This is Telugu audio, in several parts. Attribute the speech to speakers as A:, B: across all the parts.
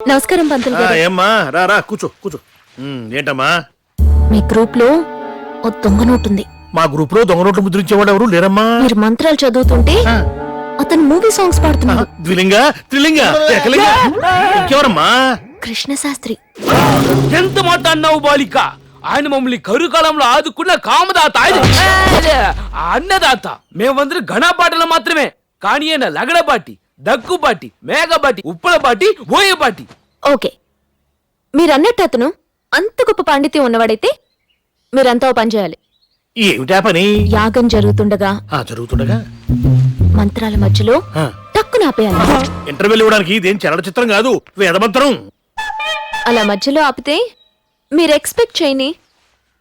A: నమస్కారం పంతులు గారు.
B: ఏమ్మా రా రా కూర్చో కూర్చో. ఏంటమ్మా
A: మీ గ్రూప్ లో ఓ దొంగ నోటుంది.
B: మా గ్రూప్ లో దొంగ నోట్లు ముద్రించేవాడు ఎవరు లేరమ్మా.
A: మీరు మంత్రాలు చదువుతుంటే అతను మూవీ సాంగ్స్ పాడుతున్నాడు.
B: ద్విలింగ త్రిలింగ ఏకలింగ ఇంకెవరమ్మా?
A: కృష్ణ శాస్త్రి.
C: ఎంత మాట అన్నావు బాలిక? ఆయన మమ్మల్ని కరుకాలంలో ఆదుకున్న కామదాత, అన్నదాత. మేమందరం ఘనపాటలు మాత్రమే, కానీ ఆయన లగడబాటి, దగ్గుబాటి, మేఘబాటి, ఉప్పలబాటి, ఓయబాటి.
A: ఓకే, మీరన్నట్టు అతను అంత గొప్ప పాండిత్యం ఉన్నవాడైతే మీరంతా ఓ పని చేయాలి.
B: ఏమిటా పని?
A: యాగం జరుగుతుండగా
B: జరుగుతుండగా
A: మంత్రాల మధ్యలో టక్కున ఆపేయాలి.
B: ఇంటర్వ్యూలు ఇవ్వడానికి ఇదేం చలనచిత్రం కాదు, వేదమంత్రం.
A: అలా మధ్యలో ఆపితే మీరు ఎక్స్పెక్ట్ చేయని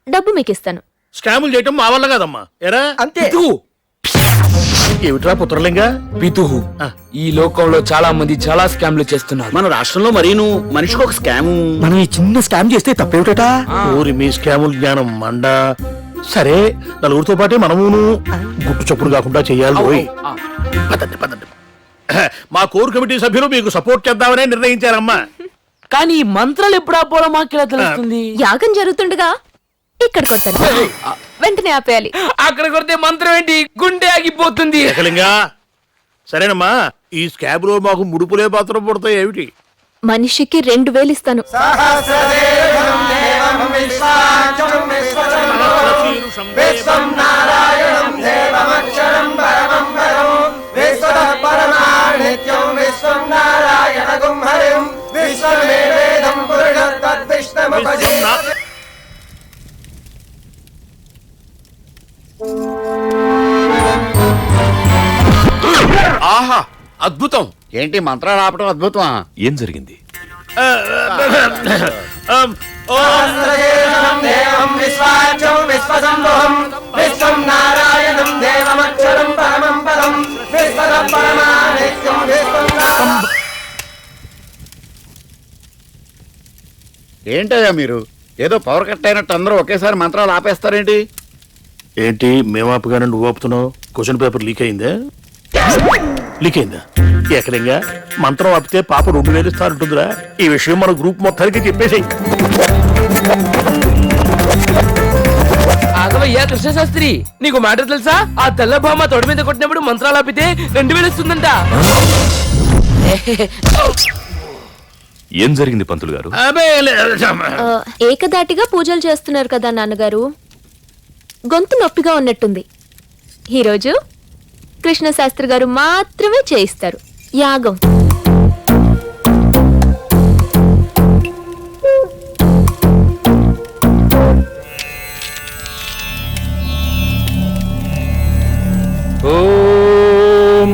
A: డబ్బు మీకు ఇస్తాను.
B: స్కాములు చేయటం మా వల్ల కాదమ్మా. ఎరా
C: అంతే.
B: ఏమిట్రా పుత్రలింగ?
C: పితుహు, ఈ లోకంలో చాలా మంది చాలా స్కామ్లు చేస్తున్నారు.
D: మన రాష్ట్రంలో మరీను మనిషికి ఒక స్కాము.
E: మనం ఈ చిన్న స్కామ్ చేస్తే తప్పేమిట?
B: ఊరి మీ స్కాముల జ్ఞానం మండ. సరే, నలుగురితో పాటే మనమును గుట్టు చప్పుడు కాకుండా చెయ్యాలి. ఓయ్ పదండి పదండి. మా కోర్ కమిటీ సభ్యులు మీకు సపోర్ట్ చేద్దామనే నిర్ణయించారమ్మా.
C: కానీ ఈ మంత్రాలు ఎప్పుడు ఆపోలో మాకెలా తెలుస్తుంది?
A: యాగం జరుగుతుండగా ఇక్కడ కొట్టాను, వెంటనే ఆపేయాలి.
C: అక్కడ కొడితే మంత్రం ఏంటి? గుండె ఆగిపోతుంది.
B: ఏకలింగా సరేనమ్మా, ఈ స్కాబ్ లో మాకు ముడుపులే పాత్ర పడతాయి. ఏమిటి?
A: మనిషికి 2000 ఇస్తాను.
D: ఆహా, అద్భుతం. ఏంటి మంత్రాలు ఆపడం అద్భుతమా?
F: ఏం జరిగింది?
D: ఏంటయ్యా మీరు ఏదో పవర్ కట్ అయినట్టు అందరూ ఒకేసారి మంత్రాలు ఆపేస్తారేంటి?
B: ఏంటి మేము ఆపుగానే నువ్వు ఆపుతున్నావు? క్వశ్చన్ పేపర్ లీక్ అయిందా? లీక్ అయిందా? ఏకలింగా మంత్రం ఆపితే పాప 2000 ఇస్తారంటుందిరా. ఈ విషయం మన గ్రూప్ మొత్తానికి చెప్పేసి.
C: ఆగవయ్యా కృష్ణశాస్త్రి, నీకు మ్యాటర్ తెలుసా? ఆ తెల్ల భామ తొడి మీద కొట్టినప్పుడు మంత్రాలు ఆపితే 2000 ఇస్తుందంట.
F: ఏం జరిగింది పంతులు గారు?
A: ఏకదాటిగా పూజలు చేస్తున్నారు కదా నాన్నగారు, గొంతు నొప్పిగా ఉన్నట్టుంది. ఈరోజు కృష్ణ శాస్త్రి గారు మాత్రమే చేయిస్తారు యాగం.
G: ఓం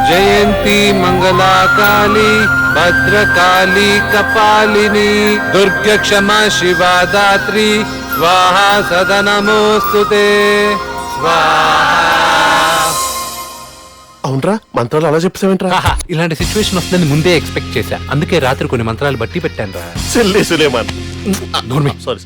G: జయంతి మంగళాకాళి భద్రకాళి కపాలిని దుర్గ క్షమా శివా దాత్రి స్వాహా సదనమోస్తుతే స్వాహా.
B: అవునరా, మంత్రాలు అలా చెప్తావేంట్రా?
E: ఇలాంటి సిచ్యువేషన్ వస్తుందని ముందే ఎక్స్పెక్ట్ చేశా, అందుకే రాత్రి కొన్ని మంత్రాలు బట్టి పెట్టాను రా.
B: సులేమాన్ సారీ.